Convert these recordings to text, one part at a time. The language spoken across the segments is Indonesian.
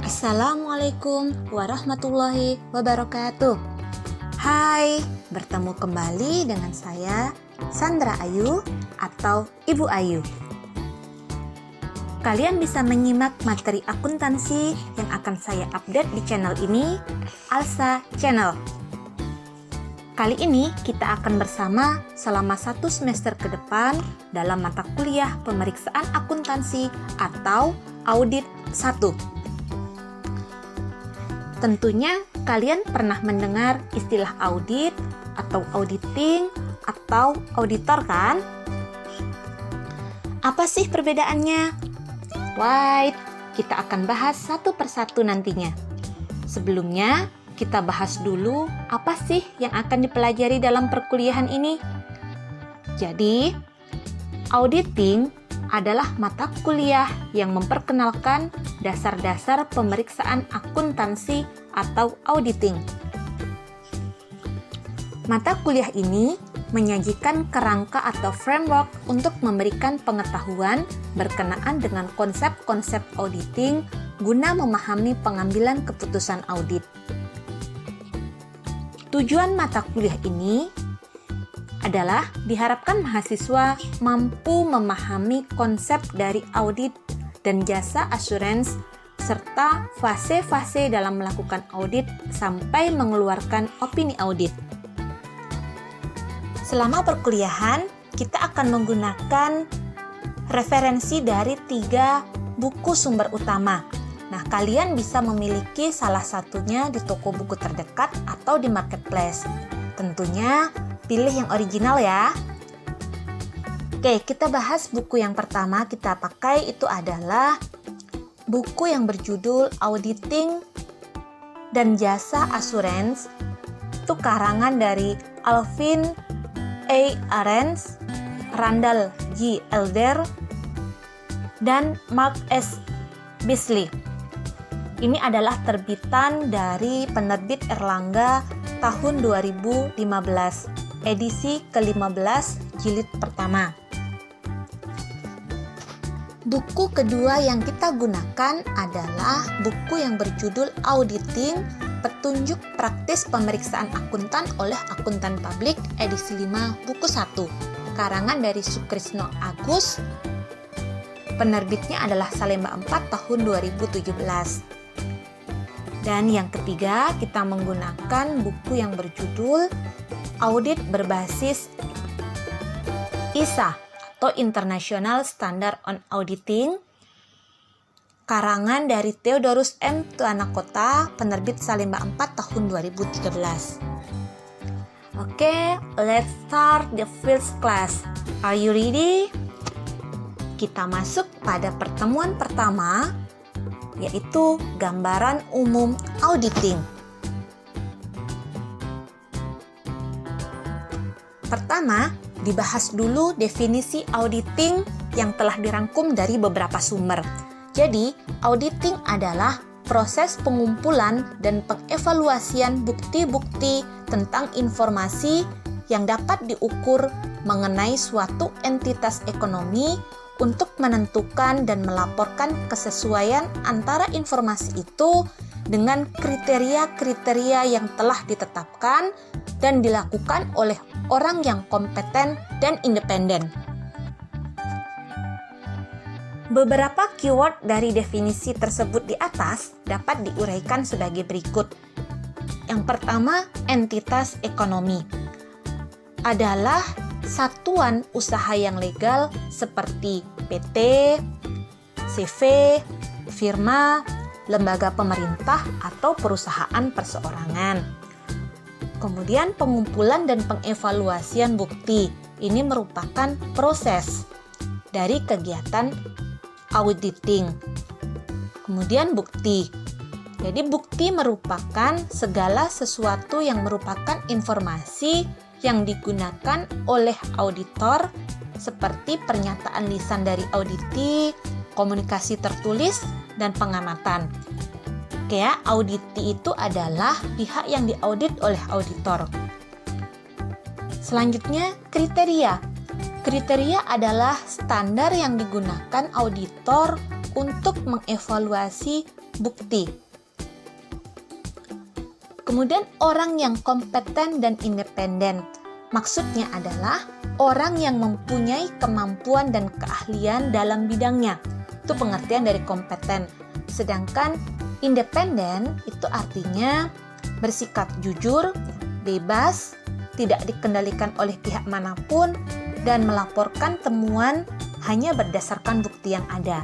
Assalamualaikum warahmatullahi wabarakatuh. Hai, bertemu kembali dengan saya Sandra Ayu atau Ibu Ayu. Kalian bisa menyimak materi akuntansi yang akan saya update di channel ini, Alsa Channel. Kali ini kita akan bersama selama 1 semester ke depan dalam mata kuliah pemeriksaan akuntansi atau audit 1. Tentunya kalian pernah mendengar istilah audit atau auditing atau auditor kan? Apa sih perbedaannya? Right, kita akan bahas satu persatu nantinya. Sebelumnya, kita bahas dulu apa sih yang akan dipelajari dalam perkuliahan ini. Jadi, auditing adalah mata kuliah yang memperkenalkan dasar-dasar pemeriksaan akuntansi atau auditing. Mata kuliah ini menyajikan kerangka atau framework untuk memberikan pengetahuan berkenaan dengan konsep-konsep auditing guna memahami pengambilan keputusan audit. Tujuan mata kuliah ini adalah diharapkan mahasiswa mampu memahami konsep dari audit dan jasa asuransi serta fase-fase dalam melakukan audit sampai mengeluarkan opini audit. Selama perkuliahan, kita akan menggunakan referensi dari 3 buku sumber utama. Nah, kalian bisa memiliki salah satunya di toko buku terdekat atau di marketplace. Tentunya pilih yang original ya. Oke, kita bahas buku yang pertama kita pakai itu adalah buku yang berjudul Auditing dan Jasa Asuransi. Itu karangan dari Alvin A. Arens, Randall G. Elder, dan Mark S. Beasley. Ini adalah terbitan dari penerbit Erlangga tahun 2015. Edisi ke-15 jilid pertama. Buku kedua yang kita gunakan adalah buku yang berjudul Auditing, Petunjuk Praktis Pemeriksaan Akuntan oleh Akuntan Publik, edisi 5 buku 1. Karangan dari Sukrisno Agus. Penerbitnya adalah Salemba 4 tahun 2017. Dan yang ketiga, kita menggunakan buku yang berjudul Audit berbasis ISA atau International Standard on Auditing, karangan dari Theodorus M. Tuanakota, penerbit Salemba 4 tahun 2013. Oke, let's start the first class. Are you ready? Kita masuk pada pertemuan pertama, yaitu gambaran umum auditing. Pertama, dibahas dulu definisi auditing yang telah dirangkum dari beberapa sumber. Jadi, auditing adalah proses pengumpulan dan pengevaluasian bukti-bukti tentang informasi yang dapat diukur mengenai suatu entitas ekonomi untuk menentukan dan melaporkan kesesuaian antara informasi itu dengan kriteria-kriteria yang telah ditetapkan dan dilakukan oleh orang yang kompeten dan independen. Beberapa keyword dari definisi tersebut di atas dapat diuraikan sebagai berikut. Yang pertama, entitas ekonomi adalah satuan usaha yang legal seperti PT, CV, firma, lembaga pemerintah, atau perusahaan perseorangan. Kemudian pengumpulan dan pengevaluasian bukti. Ini merupakan proses dari kegiatan auditing. Kemudian bukti. Jadi bukti merupakan segala sesuatu yang merupakan informasi yang digunakan oleh auditor seperti pernyataan lisan dari auditi, komunikasi tertulis, dan pengamatan. Kayak auditi itu adalah pihak yang diaudit oleh auditor. Selanjutnya, kriteria. Kriteria adalah standar yang digunakan auditor untuk mengevaluasi bukti. Kemudian orang yang kompeten dan independen. Maksudnya adalah orang yang mempunyai kemampuan dan keahlian dalam bidangnya. Itu pengertian dari kompeten. Sedangkan independen itu artinya bersikap jujur, bebas, tidak dikendalikan oleh pihak manapun, dan melaporkan temuan hanya berdasarkan bukti yang ada.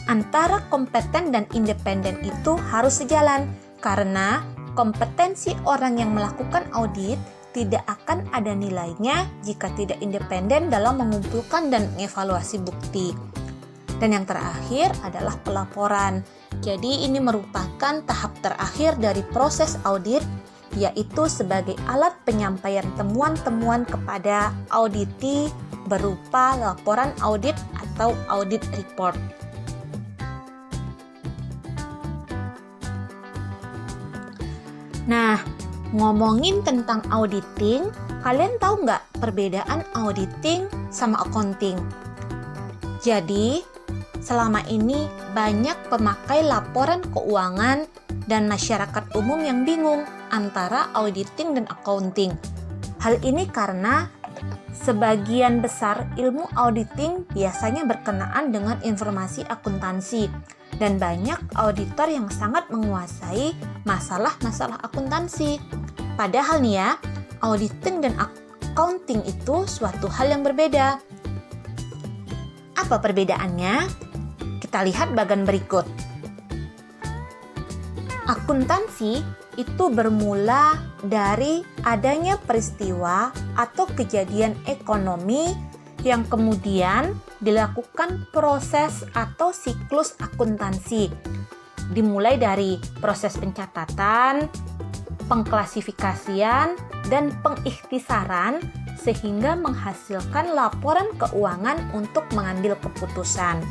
Antara kompeten dan independen itu harus sejalan, karena kompetensi orang yang melakukan audit tidak akan ada nilainya jika tidak independen dalam mengumpulkan dan mengevaluasi bukti. Dan yang terakhir adalah pelaporan. Jadi ini merupakan tahap terakhir dari proses audit, yaitu sebagai alat penyampaian temuan-temuan kepada auditee berupa laporan audit atau audit report. Nah, ngomongin tentang auditing, kalian tahu nggak perbedaan auditing sama accounting? Jadi, selama ini banyak pemakai laporan keuangan dan masyarakat umum yang bingung antara auditing dan accounting. Hal ini karena sebagian besar ilmu auditing biasanya berkenaan dengan informasi akuntansi, dan banyak auditor yang sangat menguasai masalah-masalah akuntansi. Padahal nih ya, auditing dan accounting itu suatu hal yang berbeda. Apa perbedaannya? Kita lihat bagian berikut. Akuntansi itu bermula dari adanya peristiwa atau kejadian ekonomi yang kemudian dilakukan proses atau siklus akuntansi. Dimulai dari proses pencatatan, pengklasifikasian, dan pengikhtisaran sehingga menghasilkan laporan keuangan untuk mengambil keputusan.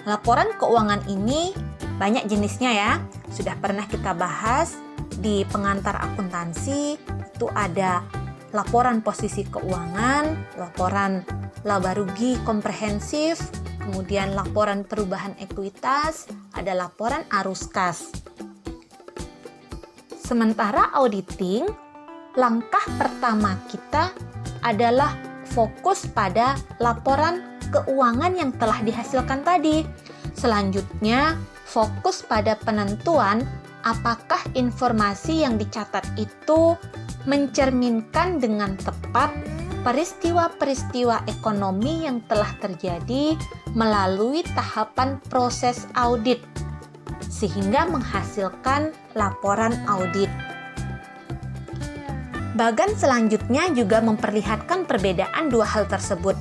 Laporan keuangan ini banyak jenisnya ya. Sudah pernah kita bahas di pengantar akuntansi. Itu ada laporan posisi keuangan, laporan laba rugi komprehensif, kemudian laporan perubahan ekuitas, ada laporan arus kas. Sementara auditing, langkah pertama kita adalah fokus pada laporan keuangan yang telah dihasilkan tadi. Selanjutnya, fokus pada penentuan apakah informasi yang dicatat itu mencerminkan dengan tepat peristiwa-peristiwa ekonomi yang telah terjadi melalui tahapan proses audit, sehingga menghasilkan laporan audit. Bagian selanjutnya juga memperlihatkan perbedaan dua hal tersebut.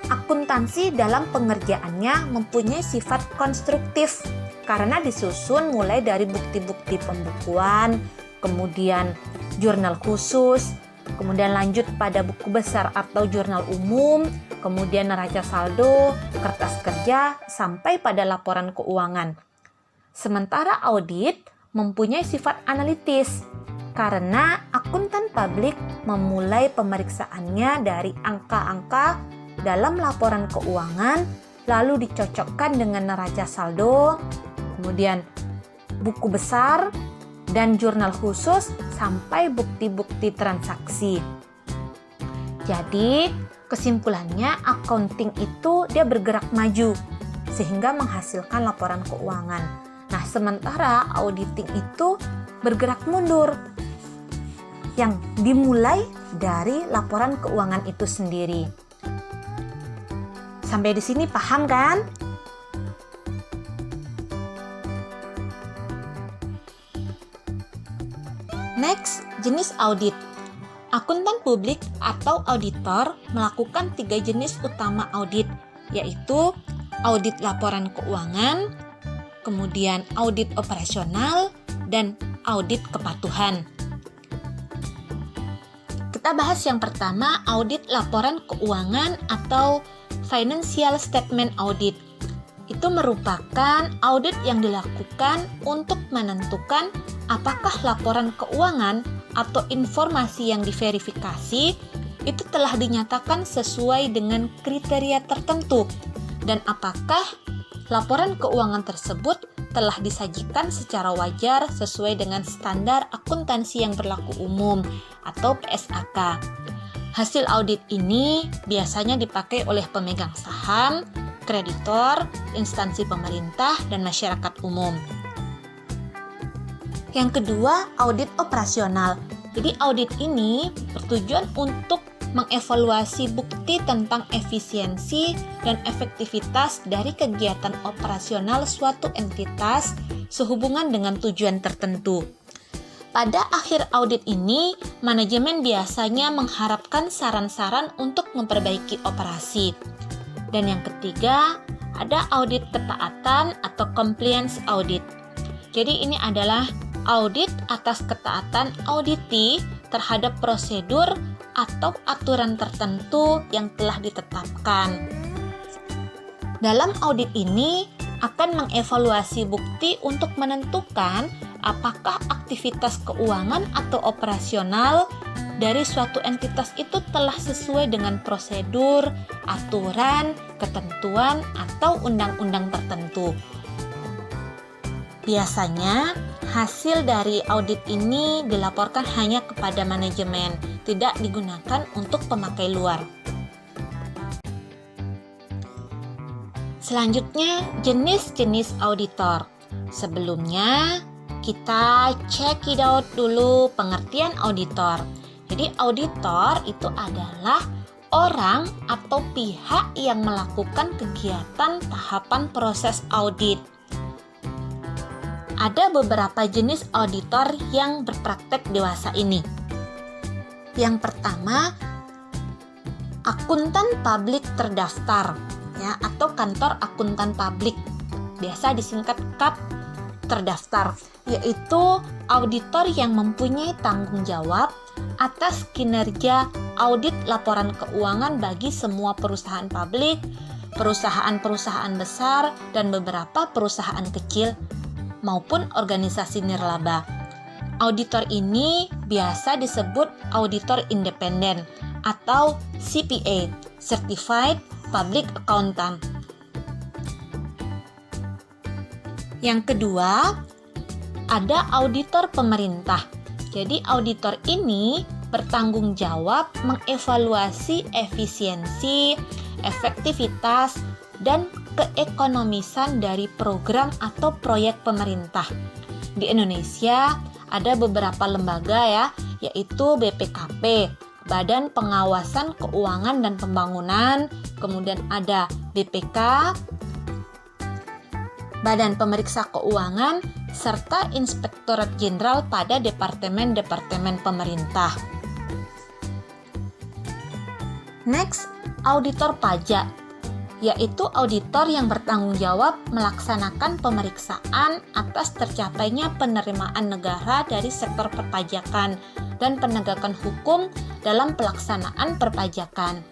Akuntansi dalam pengerjaannya mempunyai sifat konstruktif karena disusun mulai dari bukti-bukti pembukuan, kemudian jurnal khusus, kemudian lanjut pada buku besar atau jurnal umum, kemudian neraca saldo, kertas kerja, sampai pada laporan keuangan. Sementara audit mempunyai sifat analitis karena akuntan publik memulai pemeriksaannya dari angka-angka dalam laporan keuangan, lalu dicocokkan dengan neraca saldo, kemudian buku besar, dan jurnal khusus sampai bukti-bukti transaksi. Jadi, kesimpulannya accounting itu dia bergerak maju sehingga menghasilkan laporan keuangan. Nah, sementara auditing itu bergerak mundur yang dimulai dari laporan keuangan itu sendiri. Sampai di sini paham kan? Next, jenis audit. Akuntan publik atau auditor melakukan 3 jenis utama audit, yaitu audit laporan keuangan, kemudian audit operasional, dan audit kepatuhan. Kita bahas yang pertama, audit laporan keuangan atau financial statement audit. Itu merupakan audit yang dilakukan untuk menentukan apakah laporan keuangan atau informasi yang diverifikasi itu telah dinyatakan sesuai dengan kriteria tertentu dan apakah laporan keuangan tersebut telah disajikan secara wajar sesuai dengan standar akuntansi yang berlaku umum atau PSAK. Hasil audit ini biasanya dipakai oleh pemegang saham, kreditor, instansi pemerintah, dan masyarakat umum. Yang kedua, audit operasional. Jadi audit ini bertujuan untuk mengevaluasi bukti tentang efisiensi dan efektivitas dari kegiatan operasional suatu entitas sehubungan dengan tujuan tertentu. Pada akhir audit ini, manajemen biasanya mengharapkan saran-saran untuk memperbaiki operasi. Dan yang ketiga, ada audit ketaatan atau compliance audit. Jadi ini adalah audit atas ketaatan auditee terhadap prosedur atau aturan tertentu yang telah ditetapkan. Dalam audit ini akan mengevaluasi bukti untuk menentukan apakah aktivitas keuangan atau operasional dari suatu entitas itu telah sesuai dengan prosedur, aturan, ketentuan, atau undang-undang tertentu. Biasanya, hasil dari audit ini dilaporkan hanya kepada manajemen, tidak digunakan untuk pemakai luar. Selanjutnya, jenis-jenis auditor. Sebelumnya, kita check it out dulu pengertian auditor. Jadi, auditor itu adalah orang atau pihak yang melakukan kegiatan tahapan proses audit. Ada beberapa jenis auditor yang berpraktek dewasa ini. Yang pertama, akuntan publik terdaftar, ya, atau kantor akuntan publik, biasa disingkat KAP terdaftar, yaitu auditor yang mempunyai tanggung jawab atas kinerja audit laporan keuangan bagi semua perusahaan publik, perusahaan-perusahaan besar, dan beberapa perusahaan kecil maupun organisasi nirlaba. Auditor ini biasa disebut auditor independen atau CPA, Certified Public Accountant. Yang kedua, ada auditor pemerintah. Jadi auditor ini bertanggung jawab mengevaluasi efisiensi, efektivitas, dan keekonomisan dari program atau proyek pemerintah. Di Indonesia ada beberapa lembaga ya, yaitu BPKP, Badan Pengawasan Keuangan dan Pembangunan, kemudian ada BPK, Badan Pemeriksa Keuangan, serta Inspektorat Jenderal pada departemen-departemen pemerintah. Next, auditor pajak, yaitu auditor yang bertanggung jawab melaksanakan pemeriksaan atas tercapainya penerimaan negara dari sektor perpajakan dan penegakan hukum dalam pelaksanaan perpajakan.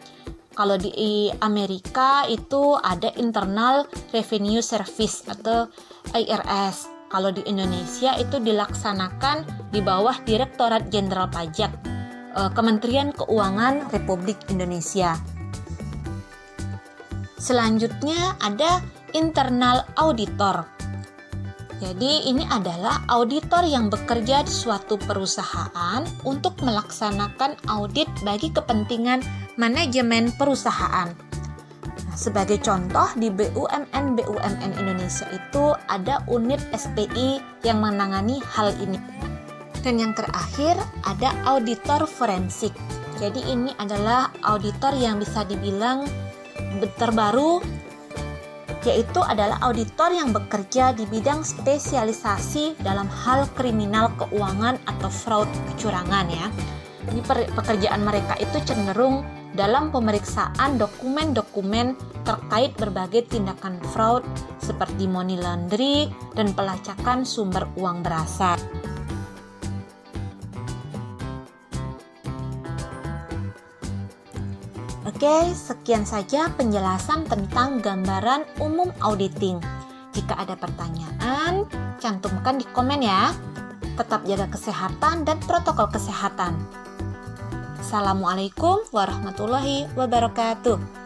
Kalau di Amerika itu ada Internal Revenue Service atau IRS. Kalau di Indonesia itu dilaksanakan di bawah Direktorat Jenderal Pajak, Kementerian Keuangan Republik Indonesia. Selanjutnya ada internal auditor. Jadi ini adalah auditor yang bekerja di suatu perusahaan untuk melaksanakan audit bagi kepentingan manajemen perusahaan. Nah, sebagai contoh di BUMN Indonesia itu ada unit SPI yang menangani hal ini. Dan yang terakhir ada auditor forensik. Jadi ini adalah auditor yang bisa dibilang terbaru, yaitu adalah auditor yang bekerja di bidang spesialisasi dalam hal kriminal keuangan atau fraud kecurangan ya. Ini pekerjaan mereka itu cenderung dalam pemeriksaan dokumen-dokumen terkait berbagai tindakan fraud seperti money laundry dan pelacakan sumber uang berasal. Oke, sekian saja penjelasan tentang gambaran umum auditing. Jika ada pertanyaan, cantumkan di komen ya. Tetap jaga kesehatan dan protokol kesehatan. Assalamualaikum warahmatullahi wabarakatuh.